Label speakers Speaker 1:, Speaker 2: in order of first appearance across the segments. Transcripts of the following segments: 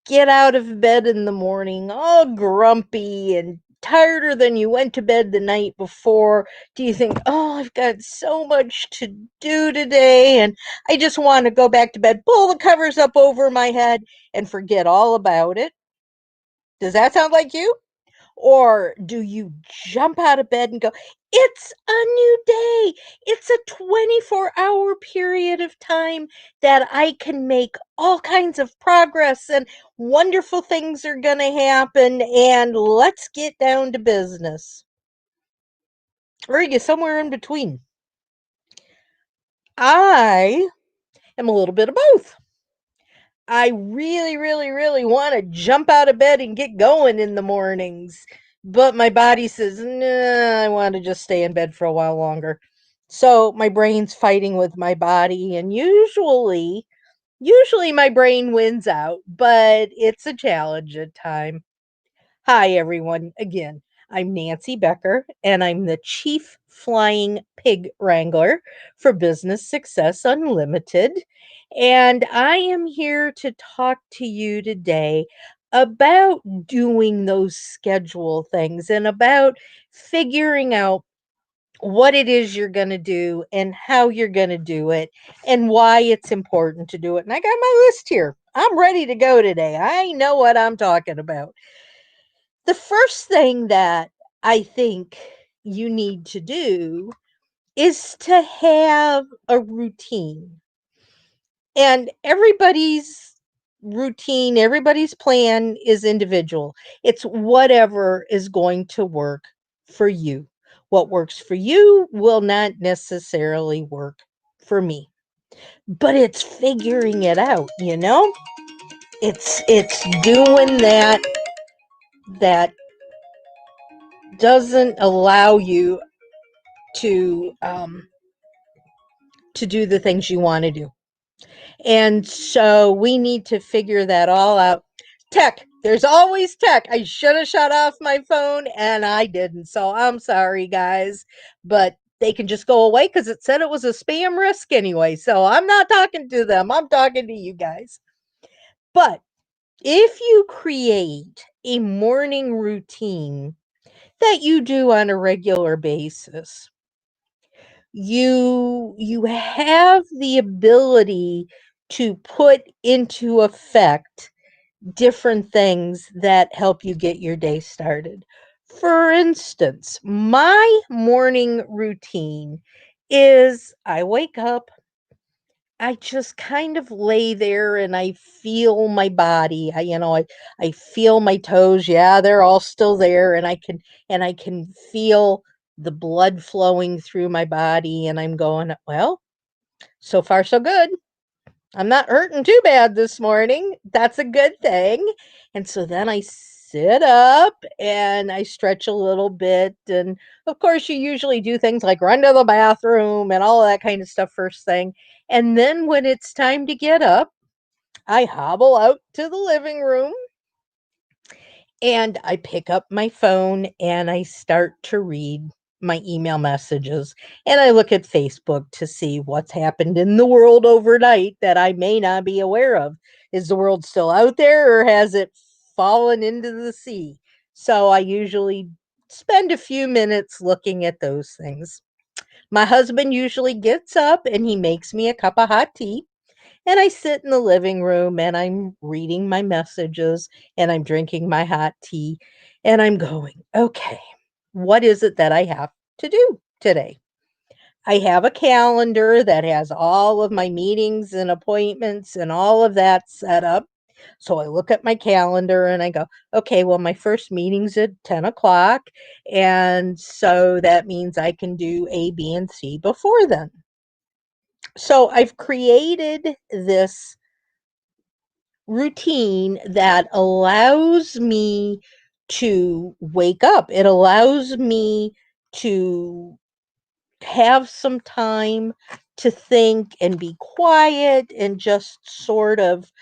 Speaker 1: get out of bed in the morning all grumpy and tireder than you went to bed the night before? Do you think, oh, I've got so much to do today and I just want to go back to bed, pull the covers up over my head, and forget all about it? Does that sound like you? Or do you jump out of bed and go, it's a new day. It's a 24-hour period of time that I can make all kinds of progress and wonderful things are going to happen. And let's get down to business. Or are you somewhere in between? I am a little bit of both. I really, really, really want to jump out of bed and get going in the mornings. But my body says, nah, I want to just stay in bed for a while longer. So my brain's fighting with my body, and usually my brain wins out, but it's a challenge at times. Hi, everyone. Again, I'm Nancy Becker, and I'm the Chief Flying Pig Wrangler for Business Success Unlimited. And I am here to talk to you today about doing those schedule things and about figuring out what it is you're going to do and how you're going to do it and why it's important to do it. And I got my list here. I'm ready to go today. I know what I'm talking about. The first thing that I think you need to do is to have a routine. And everybody's routine, everybody's plan is individual. It's whatever is going to work for you. What works for you will not necessarily work for me. But it's figuring it out, you know? It's doing that doesn't allow you to to do the things you want to do. And so we need to figure that all out. Tech, there's always tech. I should have shut off my phone and I didn't. So I'm sorry, guys, but they can just go away because it said it was a spam risk anyway. So I'm not talking to them. I'm talking to you guys. But if you create a morning routine that you do on a regular basis, you have the ability to put into effect different things that help you get your day started. For instance, my morning routine is I wake up, I just kind of lay there and I feel my body. I feel my toes. Yeah, they're all still there and I can feel the blood flowing through my body and I'm going, well, so far so good. I'm not hurting too bad this morning. That's a good thing. And so then I sit up and I stretch a little bit. And of course, you usually do things like run to the bathroom and all of that kind of stuff first thing. And then when it's time to get up, I hobble out to the living room and I pick up my phone and I start to read my email messages and I look at Facebook to see what's happened in the world overnight that I may not be aware of. Is the world still out there or has it fallen into the sea? So I usually spend a few minutes looking at those things. My husband usually gets up and he makes me a cup of hot tea. And I sit in the living room and I'm reading my messages and I'm drinking my hot tea and I'm going, okay, what is it that I have to do today? I have a calendar that has all of my meetings and appointments and all of that set up. So I look at my calendar and I go, okay, well, my first meeting's at 10 o'clock. And so that means I can do A, B, and C before then. So I've created this routine that allows me to wake up. It allows me to have some time to think and be quiet and just sort of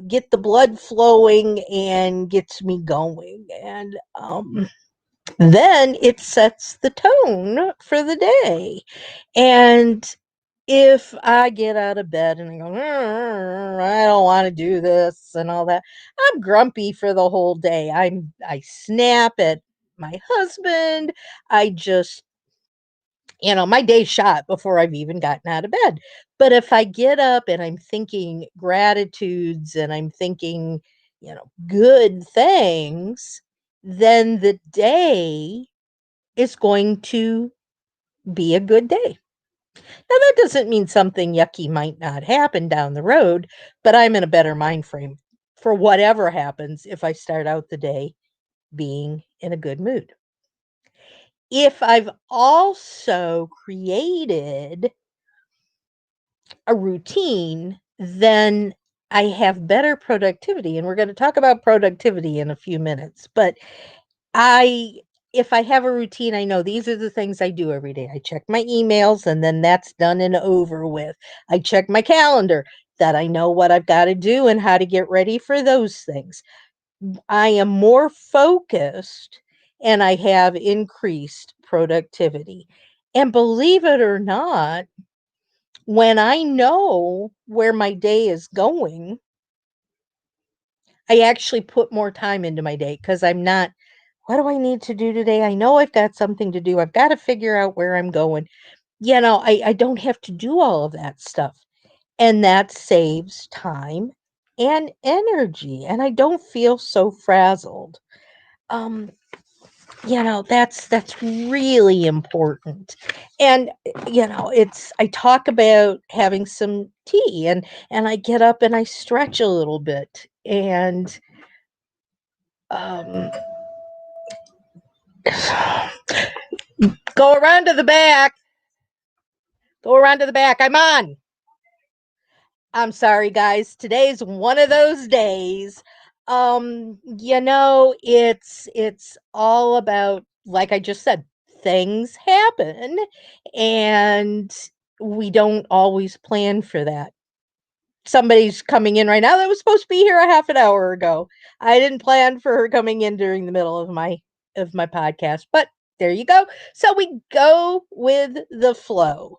Speaker 1: get the blood flowing and gets me going. And then it sets the tone for the day. And if I get out of bed and I go, I don't want to do this and all that, I'm grumpy for the whole day. I snap at my husband. I just, my day's shot before I've even gotten out of bed. But if I get up and I'm thinking gratitudes and I'm thinking, good things, then the day is going to be a good day. Now, that doesn't mean something yucky might not happen down the road, but I'm in a better mind frame for whatever happens if I start out the day being in a good mood. If I've also created a routine, then I have better productivity. And we're going to talk about productivity in a few minutes. But I if I have a routine, I know these are the things I do every day. I check my emails and then that's done and over with. I check my calendar that I know what I've got to do and how to get ready for those things. I am more focused and I have increased productivity. And believe it or not, when I know where my day is going, I actually put more time into my day because I'm not, what do I need to do today? I know I've got something to do. I've got to figure out where I'm going. I don't have to do all of that stuff. And that saves time and energy. And I don't feel so frazzled. Um, that's really important. And it's I talk about having some tea and I get up and I stretch a little bit and um go around to the back. Go around to the back. I'm sorry, guys. Today's one of those days. It's all about, like I just said, things happen and we don't always plan for that. Somebody's coming in right now that was supposed to be here a half an hour ago. I didn't plan for her coming in during the middle of my podcast, but there you go. So we go with the flow.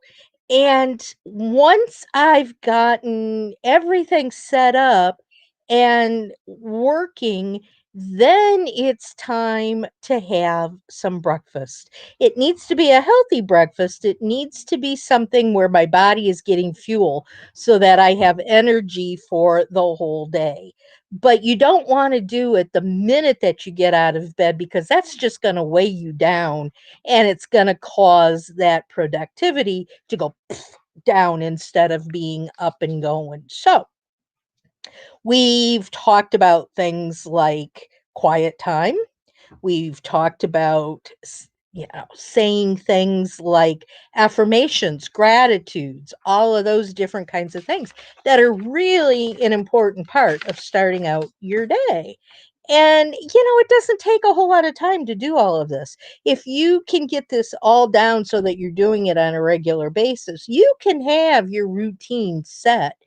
Speaker 1: And once I've gotten everything set up and working, then it's time to have some breakfast. It needs to be a healthy breakfast. It needs to be something where my body is getting fuel so that I have energy for the whole day. But you don't want to do it the minute that you get out of bed because that's just going to weigh you down and it's going to cause that productivity to go down instead of being up and going. So, we've talked about things like quiet time. We've talked about, saying things like affirmations, gratitudes, all of those different kinds of things that are really an important part of starting out your day. And, it doesn't take a whole lot of time to do all of this. If you can get this all down so that you're doing it on a regular basis, you can have your routine set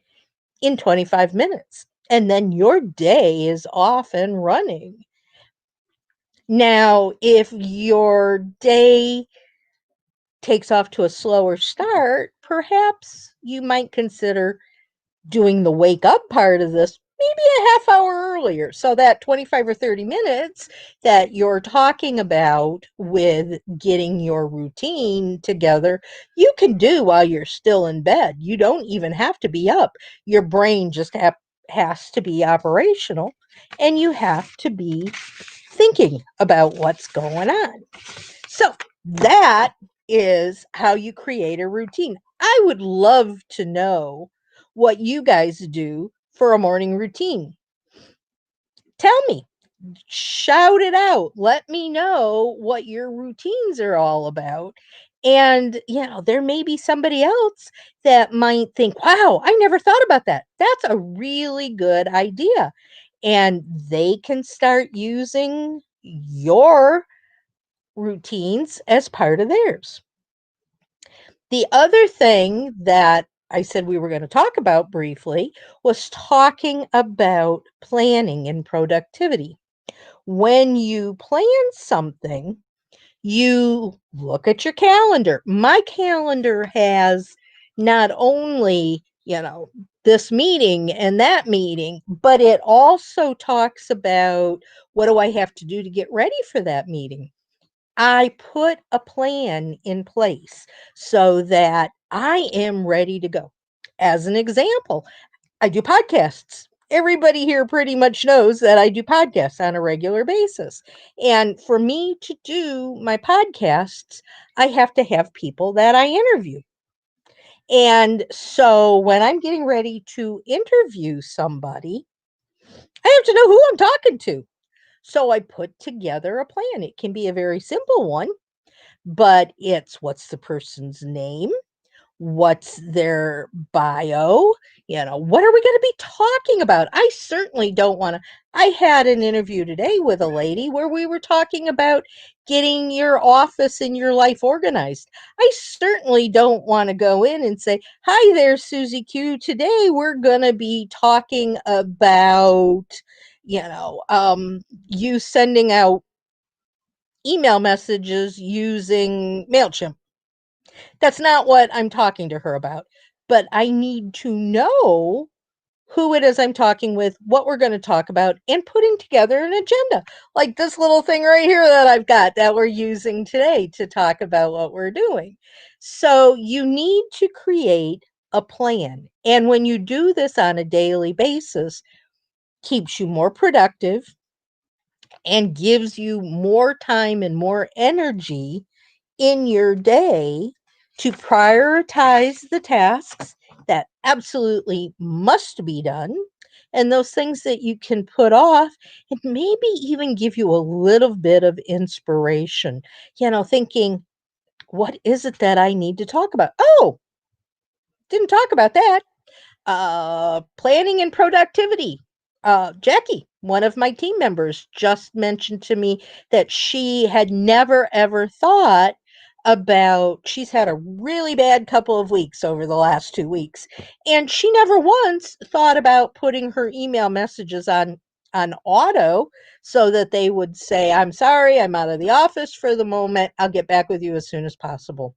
Speaker 1: in 25 minutes. And then your day is off and running. Now, if your day takes off to a slower start, perhaps you might consider doing the wake up part of this maybe a half hour earlier. So that 25 or 30 minutes that you're talking about with getting your routine together, you can do while you're still in bed. You don't even have to be up. Your brain just has to be operational and you have to be thinking about what's going on. So that is how you create a routine. I would love to know what you guys do for a morning routine. Tell me, shout it out. Let me know what your routines are all about. And, there may be somebody else that might think, wow, I never thought about that. That's a really good idea. And they can start using your routines as part of theirs. The other thing that I said we were going to talk about briefly was talking about planning and productivity. When you plan something, you look at your calendar. My calendar has not only, this meeting and that meeting, but it also talks about what do I have to do to get ready for that meeting. I put a plan in place so that I am ready to go. As an example, I do podcasts. Everybody here pretty much knows that I do podcasts on a regular basis. And for me to do my podcasts, I have to have people that I interview. And so when I'm getting ready to interview somebody, I have to know who I'm talking to. So I put together a plan. It can be a very simple one, but it's what's the person's name? What's their bio? What are we going to be talking about? I certainly don't want to. I had an interview today with a lady where we were talking about getting your office and your life organized. I certainly don't want to go in and say, "Hi there, Susie Q. Today we're going to be talking about, you know, um, you sending out email messages using MailChimp." That's not what I'm talking to her about. But I need to know who it is I'm talking with, what we're going to talk about, and putting together an agenda. Like this little thing right here that I've got that we're using today to talk about what we're doing. So you need to create a plan. And when you do this on a daily basis, keeps you more productive and gives you more time and more energy in your day to prioritize the tasks that absolutely must be done and those things that you can put off, and maybe even give you a little bit of inspiration, thinking, what is it that I need to talk about? Oh, didn't talk about that. Planning and productivity. Jacky, one of my team members, just mentioned to me that she had never ever thought about, she's had a really bad couple of weeks over the last 2 weeks, and she never once thought about putting her email messages on auto so that they would say, "I'm sorry, I'm out of the office for the moment. I'll get back with you as soon as possible."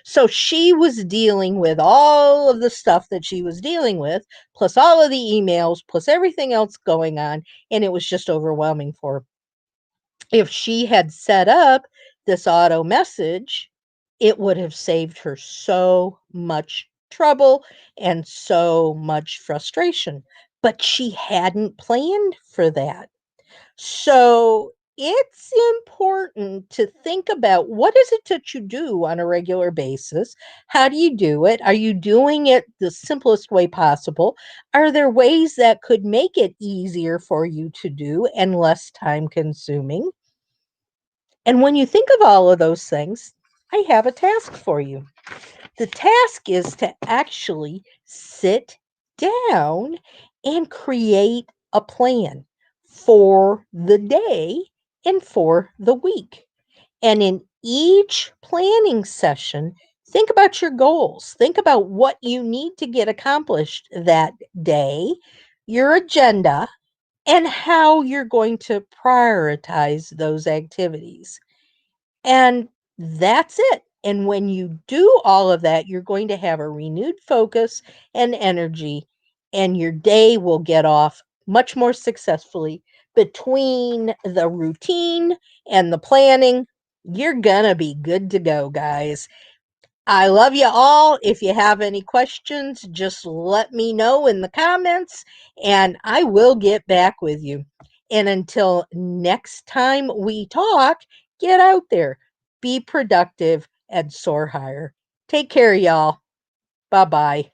Speaker 1: So she was dealing with all of the stuff that she was dealing with, plus all of the emails, plus everything else going on, and it was just overwhelming for her. If she had set up this auto message, it would have saved her so much trouble and so much frustration. But she hadn't planned for that. So it's important to think about, what is it that you do on a regular basis? How do you do it? Are you doing it the simplest way possible? Are there ways that could make it easier for you to do and less time consuming? And when you think of all of those things, I have a task for you. The task is to actually sit down and create a plan for the day and for the week. And in each planning session, think about your goals. Think about what you need to get accomplished that day, your agenda, and how you're going to prioritize those activities. And that's it. And when you do all of that, you're going to have a renewed focus and energy, and your day will get off much more successfully. Between the routine and the planning, you're going to be good to go, guys. I love you all. If you have any questions, just let me know in the comments and I will get back with you. And until next time we talk, get out there, be productive, and soar higher. Take care, y'all. Bye bye.